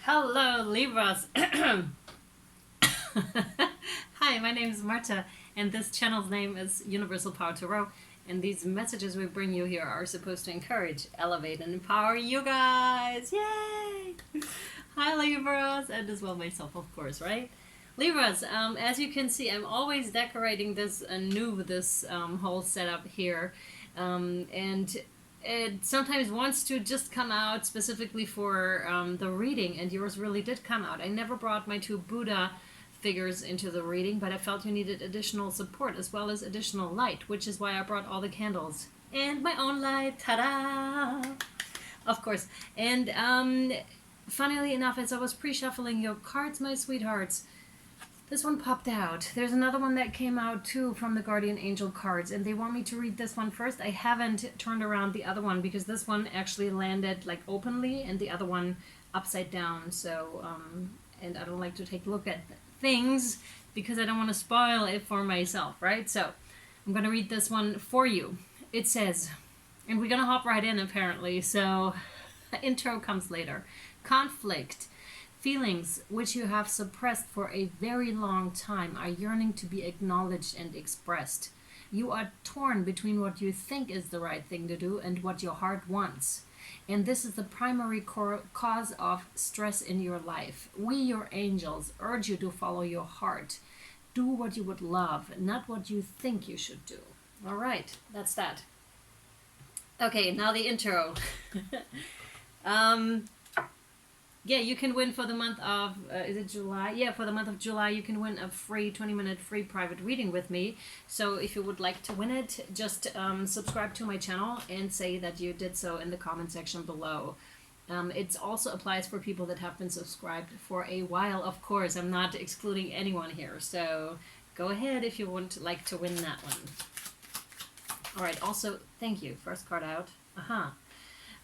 Hello, Libras. Hi, my name is Marta, and this channel's name is Universal Power Tarot. And these messages we bring you here are supposed to encourage, elevate, and empower you guys. Yay! Hi, Libras, and as well myself, of course, right? Libras, as you can see, I'm always decorating this whole setup here, and it sometimes wants to just come out specifically for the reading, and yours really did come out. I never brought my two Buddha figures into the reading, but I felt you needed additional support as well as additional light, which is why I brought all the candles and my own light. Ta-da! Of course. And funnily enough, as I was pre-shuffling your cards, my sweethearts, this one popped out. There's another one that came out too from the Guardian Angel cards, and they want me to read this one first. I haven't turned around the other one because this one actually landed like openly and the other one upside down. So, and I don't like to take a look at things because I don't want to spoil it for myself, right? So I'm going to read this one for you. It says, and we're going to hop right in apparently, so intro comes later. Conflict. Feelings which you have suppressed for a very long time are yearning to be acknowledged and expressed. You are torn between what you think is the right thing to do and what your heart wants. And this is the primary cause of stress in your life. We, your angels, urge you to follow your heart. Do what you would love, not what you think you should do. All right, that's that. Okay, now the intro. Yeah, you can win for the month of, is it July? Yeah, for the month of July, you can win a free 20-minute free private reading with me. So if you would like to win it, just subscribe to my channel and say that you did so in the comment section below. It also applies for people that have been subscribed for a while, of course. I'm not excluding anyone here. So go ahead if you would like to win that one. All right, also, thank you. First card out.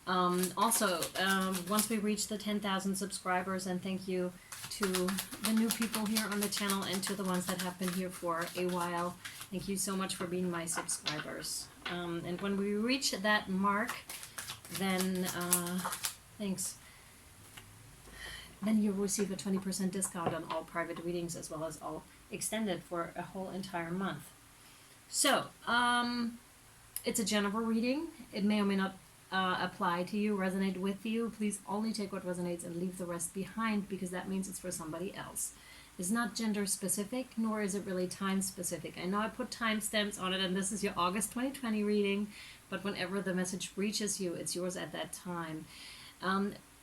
Once we reach the 10,000 subscribers, and thank you to the new people here on the channel and to the ones that have been here for a while. Thank you so much for being my subscribers. And when we reach that mark, then thanks. Then you'll receive a 20% discount on all private readings as well as all extended for a whole entire month. So, it's a general reading. It may or may not apply to you, resonate with you. Please only take what resonates and leave the rest behind, because that means it's for somebody else. It's not gender specific, nor is it really time specific. I know I put timestamps on it, and this is your August 2020 reading, but whenever the message reaches you, it's yours at that time.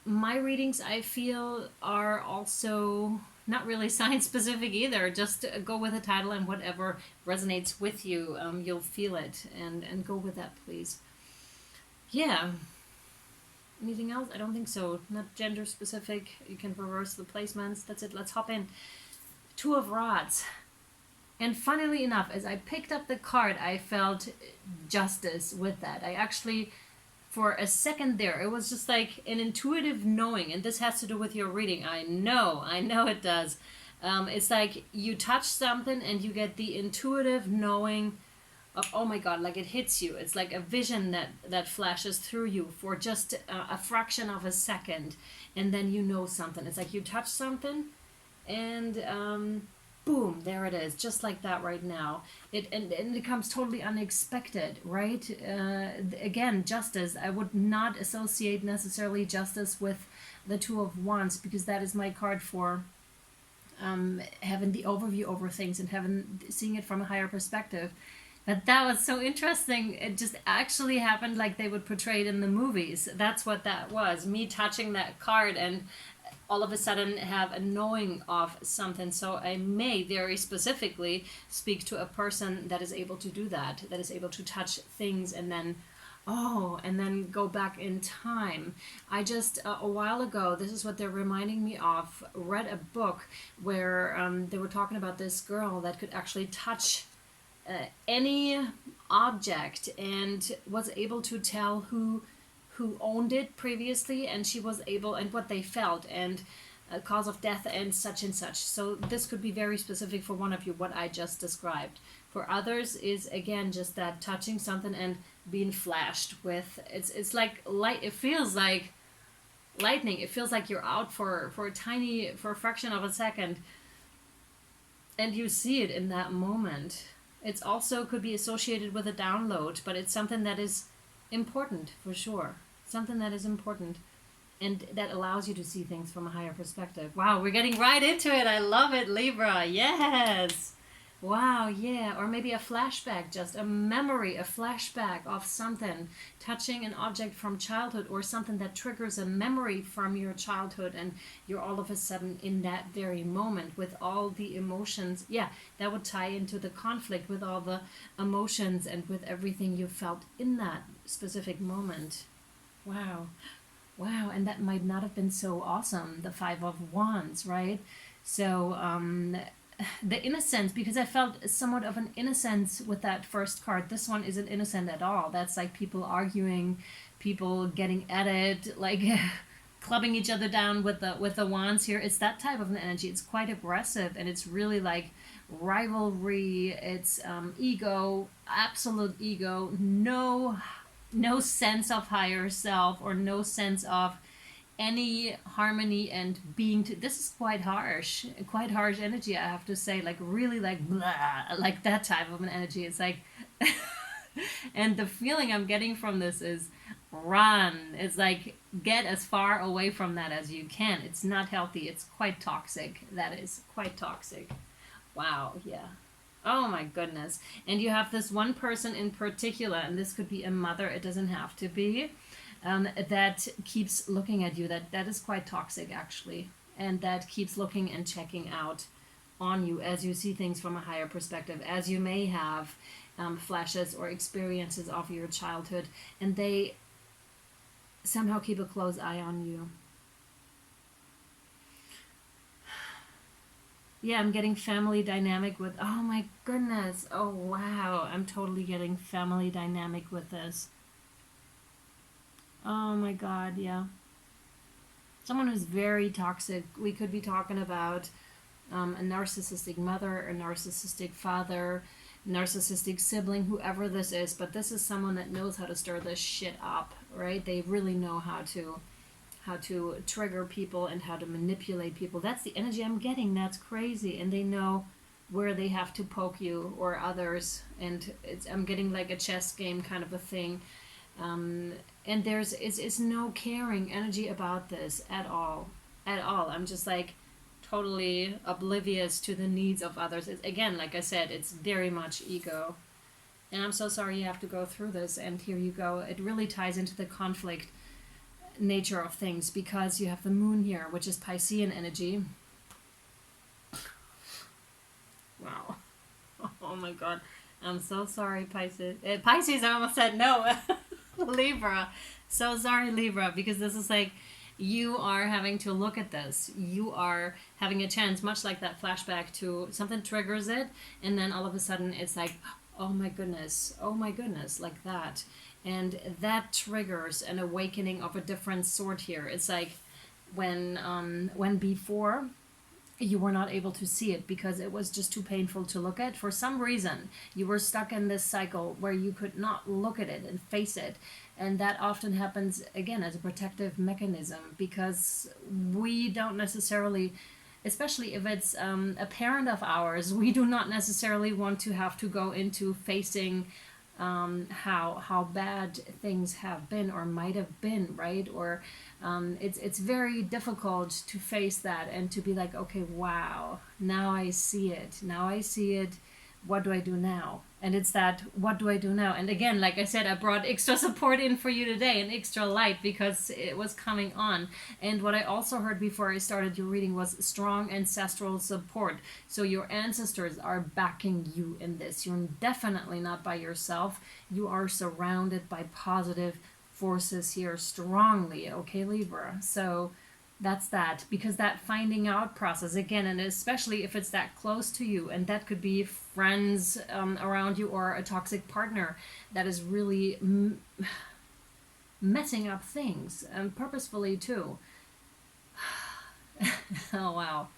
My readings, I feel, are also not really sign specific either. Just go with the title, and whatever resonates with you, you'll feel it, and go with that, please. Yeah. Anything else? I don't think so. Not gender specific. You can reverse the placements. That's it. Let's hop in. Two of Rods. And funnily enough, as I picked up the card, I felt justice with that. I actually, for a second there, it was just like an intuitive knowing. And this has to do with your reading. I know it does. It's like you touch something and you get the intuitive knowing of, oh my God, like it hits you. It's like a vision that flashes through you for just a fraction of a second, and then you know something. It's like you touch something and boom, there it is, just like that right now. And it comes totally unexpected, right? Again, justice. I would not associate necessarily justice with the Two of Wands, because that is my card for having the overview over things and seeing it from a higher perspective. But that was so interesting. It just actually happened like they would portray it in the movies. That's what that was. Me touching that card and all of a sudden have a knowing of something. So I may very specifically speak to a person that is able to do that is able to touch things and then, and then go back in time. I just, a while ago, this is what they're reminding me of, read a book where they were talking about this girl that could actually touch any object and was able to tell who owned it previously, and she was able, and what they felt, and cause of death and such. So this could be very specific for one of you, what I just described. For others is again just that touching something and being flashed with, it's like light. It feels like lightning. It feels like you're out for a fraction of a second, and you see it in that moment. It's also could be associated with a download, but it's something that is important for sure. Something that is important, and that allows you to see things from a higher perspective. Wow, we're getting right into it. I love it, Libra. Yes. Wow, yeah. Or maybe a flashback, just a memory, a flashback of something, touching an object from childhood, or something that triggers a memory from your childhood, and you're all of a sudden in that very moment with all the emotions. Yeah, that would tie into the conflict with all the emotions and with everything you felt in that specific moment. Wow. Wow, and that might not have been so awesome, the Five of Wands, right? So, the innocence, because I felt somewhat of an innocence with that first card. This one isn't innocent at all. That's like people arguing, people getting at it, like clubbing each other down with the wands here. It's that type of an energy. It's quite aggressive, and it's really like rivalry. It's ego, absolute ego. No sense of higher self, or no sense of any harmony and being this is quite harsh energy, I have to say, like really like blah, like that type of an energy. It's like and the feeling I'm getting from this is run. It's like get as far away from that as you can. It's not healthy. It's quite toxic. That is quite toxic. Wow. Yeah. Oh my goodness. And you have this one person in particular, and this could be a mother, it doesn't have to be, that keeps looking at you. That is quite toxic, actually. And that keeps looking and checking out on you as you see things from a higher perspective, as you may have flashes or experiences of your childhood, and they somehow keep a close eye on you. Yeah, I'm getting family dynamic with, oh my goodness, oh wow, I'm totally getting family dynamic with this. Oh my god, yeah. Someone who's very toxic. We could be talking about a narcissistic mother, a narcissistic father, narcissistic sibling, whoever this is, but this is someone that knows how to stir this shit up, right? They really know how to trigger people and how to manipulate people. That's the energy I'm getting. That's crazy. And they know where they have to poke you or others, and I'm getting like a chess game kind of a thing. And there's it's no caring energy about this at all. I'm just like totally oblivious to the needs of others. Again, like I said, it's very much ego. And I'm so sorry you have to go through this, and here you go. It really ties into the conflict nature of things, because you have the moon here, which is Piscean energy. Wow. Oh my god. I'm so sorry, Pisces. Pisces, I almost said no. Libra. So sorry, Libra, because this is like, you are having to look at this. You are having a chance, much like that flashback, to something triggers it, and then all of a sudden it's like, oh my goodness, like that. And that triggers an awakening of a different sort here. It's like when before you were not able to see it because it was just too painful to look at. For some reason, you were stuck in this cycle where you could not look at it and face it. And that often happens, again, as a protective mechanism, because we don't necessarily, especially if it's a parent of ours, we do not necessarily want to have to go into facing how bad things have been or might have been, right? Or it's very difficult to face that and to be like, okay, wow, now I see it. What do I do now? And it's that, what do I do now? And again, like I said, I brought extra support in for you today and extra light because it was coming on. And what I also heard before I started your reading was strong ancestral support. So your ancestors are backing you in this. You're definitely not by yourself. You are surrounded by positive forces here strongly, okay, Libra? So that's that, because that finding out process, again, and especially if it's that close to you, and that could be friends around you or a toxic partner that is really messing up things, and purposefully too. Oh wow.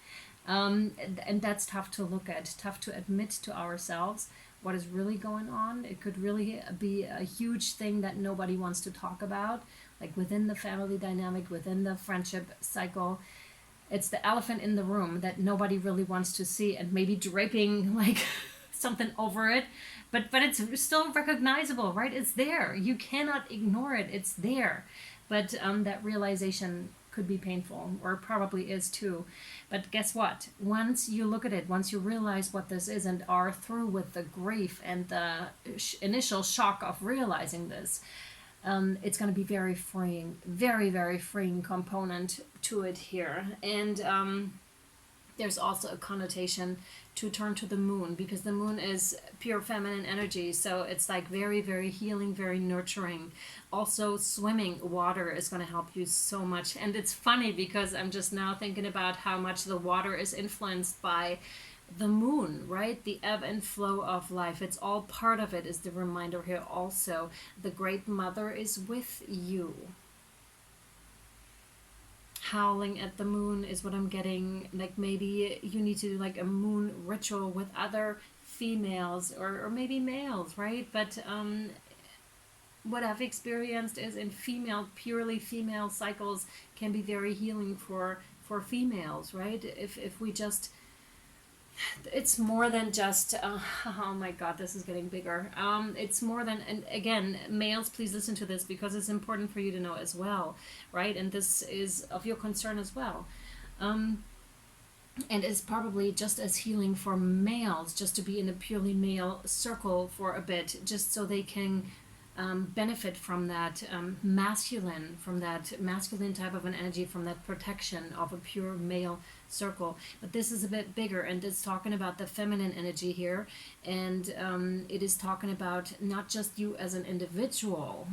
And that's tough to look at, tough to admit to ourselves what is really going on. It could really be a huge thing that nobody wants to talk about. like within the family dynamic, within the friendship cycle. It's the elephant in the room that nobody really wants to see, and maybe draping like something over it, but it's still recognizable, right? It's there. You cannot ignore it. It's there. But that realization could be painful, or probably is too. But guess what? Once you look at it, once you realize what this is and are through with the grief and the initial shock of realizing this, it's going to be very freeing, very, very freeing component to it here. And there's also a connotation to turn to the moon, because the moon is pure feminine energy, so it's like very, very healing, very nurturing. Also, swimming water is going to help you so much. And it's funny because I'm just now thinking about how much the water is influenced by the moon, right? The ebb and flow of life. It's all part of it, is the reminder here also. The Great Mother is with you. Howling at the moon is what I'm getting. Like maybe you need to do like a moon ritual with other females, or maybe males, right? But what I've experienced is in purely female cycles can be very healing for females, right? If we just, it's more than just oh my god, this is getting bigger. It's more than, and again, males, please listen to this because it's important for you to know as well, right? And this is of your concern as well, and it's probably just as healing for males just to be in a purely male circle for a bit, just so they can benefit from that masculine type of an energy, from that protection of a pure male circle. But this is a bit bigger, and it's talking about the feminine energy here, and it is talking about not just you as an individual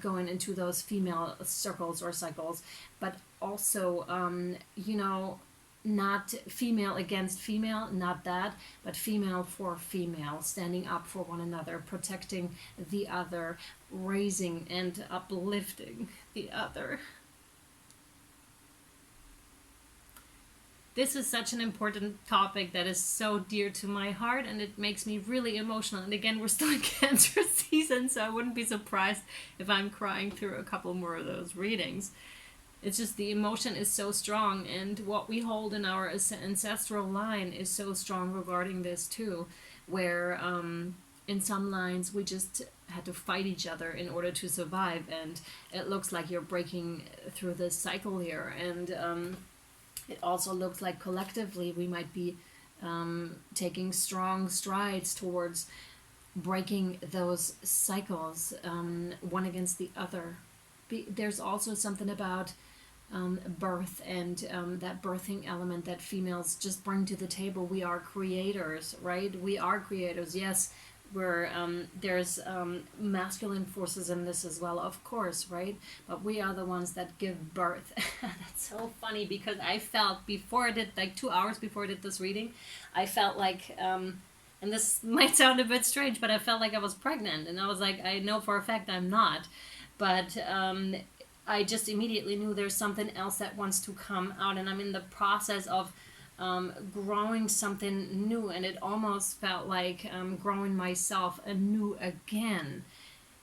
going into those female circles or cycles, but also not female against female, not that, but female for female, standing up for one another, protecting the other, raising and uplifting the other. This is such an important topic that is so dear to my heart, and it makes me really emotional. And again, we're still in Cancer season, so I wouldn't be surprised if I'm crying through a couple more of those readings. It's just the emotion is so strong, and what we hold in our ancestral line is so strong regarding this too, where in some lines we just had to fight each other in order to survive, and it looks like you're breaking through this cycle here, and it also looks like collectively we might be taking strong strides towards breaking those cycles, one against the other. There's also something about birth and that birthing element that females just bring to the table. We are creators, right? We are creators. Yes, we're there's masculine forces in this as well, of course, right? But we are the ones that give birth. That's so funny, because I felt before I did, like 2 hours before I did this reading, I felt like and this might sound a bit strange, but I felt like I was pregnant, and I was like, I know for a fact I'm not. But I just immediately knew there's something else that wants to come out, and I'm in the process of growing something new, and it almost felt like growing myself anew again.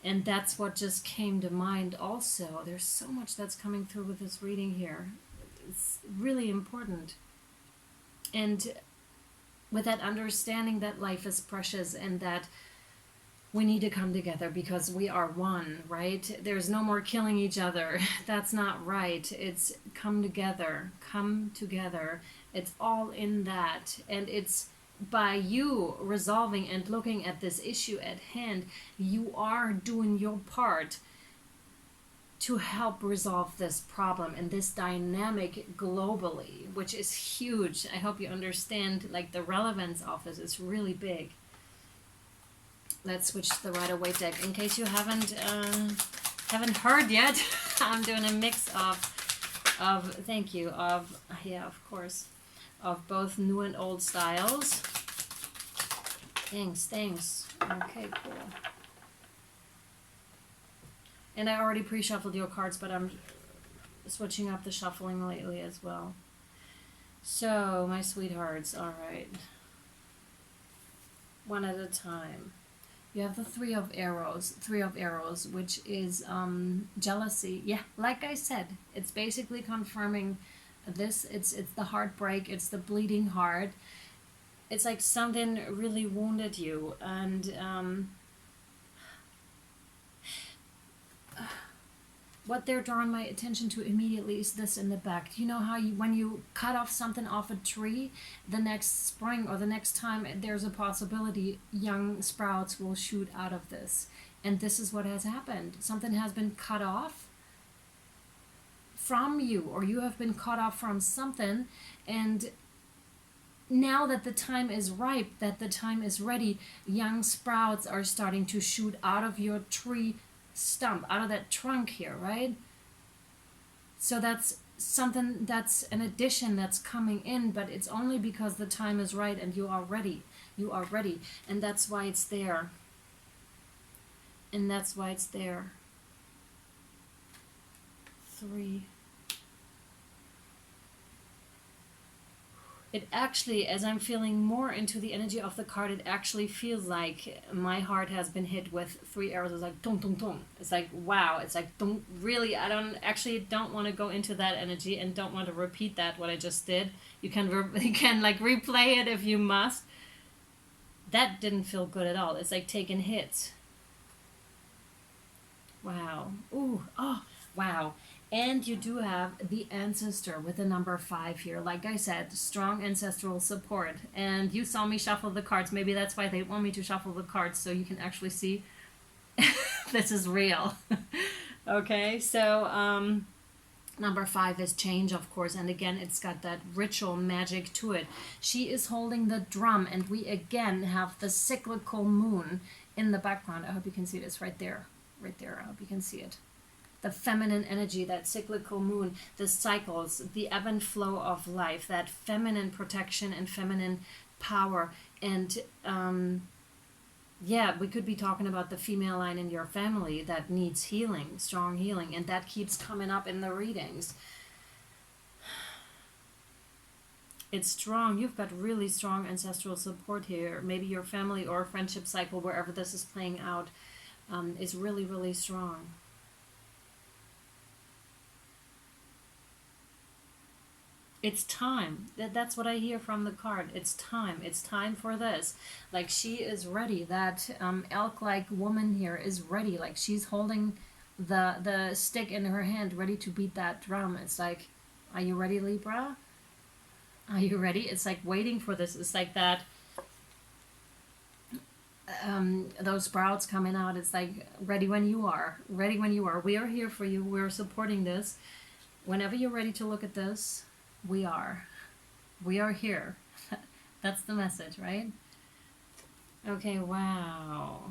And that's what just came to mind also. There's so much that's coming through with this reading here. It's really important. And with that understanding that life is precious, and that we need to come together because we are one, right? There's no more killing each other. That's not right. It's come together. Come together. It's all in that. And it's by you resolving and looking at this issue at hand, you are doing your part to help resolve this problem and this dynamic globally, which is huge. I hope you understand, like, the relevance of this is really big. Let's switch to the Rider-Waite deck. In case you haven't heard yet, I'm doing a mix of both new and old styles. Thanks. Okay, cool. And I already pre-shuffled your cards, but I'm switching up the shuffling lately as well. So, my sweethearts, all right. One at a time. You have the Three of Arrows, which is jealousy. Yeah, like I said, it's basically confirming this. It's the heartbreak, it's the bleeding heart. It's like something really wounded you, and what they're drawing my attention to immediately is this in the back. You know how when you cut off something off a tree, the next spring or the next time there's a possibility young sprouts will shoot out of this. And this is what has happened. Something has been cut off from you, or you have been cut off from something, and now that the time is ripe, that the time is ready, young sprouts are starting to shoot out of your tree stump, out of that trunk here, right? So that's something, that's an addition that's coming in, but it's only because the time is right and you are ready. You are ready, and that's why it's there. And that's why it's there. 3. It actually, as I'm feeling more into the energy of the card, it actually feels like my heart has been hit with 3 arrows. It's like dong, dong, dong. It's like, wow. It's like, don't really, I don't want to go into that energy and don't want to repeat that, what I just did. You can like replay it if you must. That didn't feel good at all. It's like taking hits. Wow. Ooh, oh, wow. And you do have the ancestor with the number 5 here. Like I said, strong ancestral support. And you saw me shuffle the cards. Maybe that's why they want me to shuffle the cards, so you can actually see this is real. Okay, so number 5 is change, of course. And again, it's got that ritual magic to it. She is holding the drum, and we again have the cyclical moon in the background. I hope you can see this right there. Right there. I hope you can see it. The feminine energy, that cyclical moon, the cycles, the ebb and flow of life, that feminine protection and feminine power. And yeah, we could be talking about the female line in your family that needs healing, strong healing, and that keeps coming up in the readings. It's strong. You've got really strong ancestral support here. Maybe your family or friendship cycle, wherever this is playing out, is really, really strong. It's time. That's what I hear from the card. It's time. It's time for this. Like, she is ready. That elk-like woman here is ready. Like, she's holding the stick in her hand, ready to beat that drum. It's like, are you ready, Libra? Are you ready? It's like waiting for this. It's like that, those sprouts coming out. It's like, ready when you are. Ready when you are. We are here for you. We're supporting this. Whenever you're ready to look at this, we are here. That's the message, right? Okay, wow.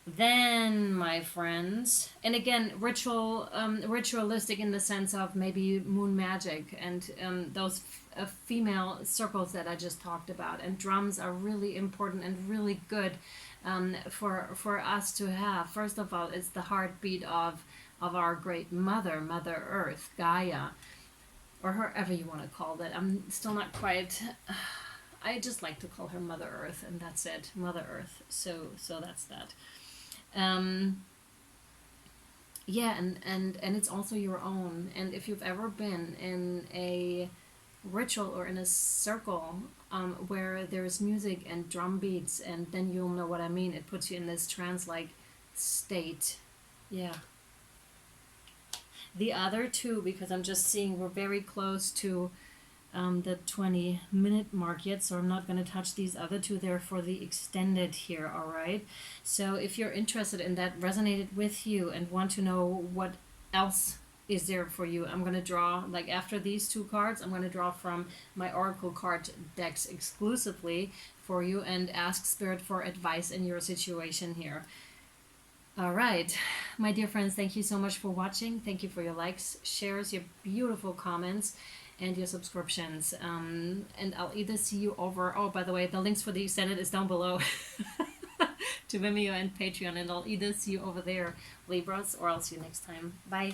Then, my friends, and again, ritualistic in the sense of maybe moon magic and those female circles that I just talked about. And drums are really important and really good for us to have. First of all, it's the heartbeat of our great mother, Mother Earth, Gaia, or however you want to call that. I'm still not quite, I just like to call her Mother Earth, and that's it, Mother Earth. So that's that. Yeah, and it's also your own. And if you've ever been in a ritual or in a circle where there's music and drum beats, and then you'll know what I mean. It puts you in this trance-like state. Yeah. The other two, because I'm just seeing we're very close to the 20-minute mark yet, so I'm not going to touch these other two. They're for the extended here, all right? So if you're interested in that, resonated with you, and want to know what else is there for you, I'm going to draw, like after these two cards, I'm going to draw from my Oracle card decks exclusively for you and ask Spirit for advice in your situation here. All right, my dear friends, thank you so much for watching. Thank you for your likes, shares, your beautiful comments, and your subscriptions. And I'll either see you over, oh, by the way, the links for the extended is down below to Vimeo and Patreon, and I'll either see you over there, Libras, or I'll see you next time. Bye.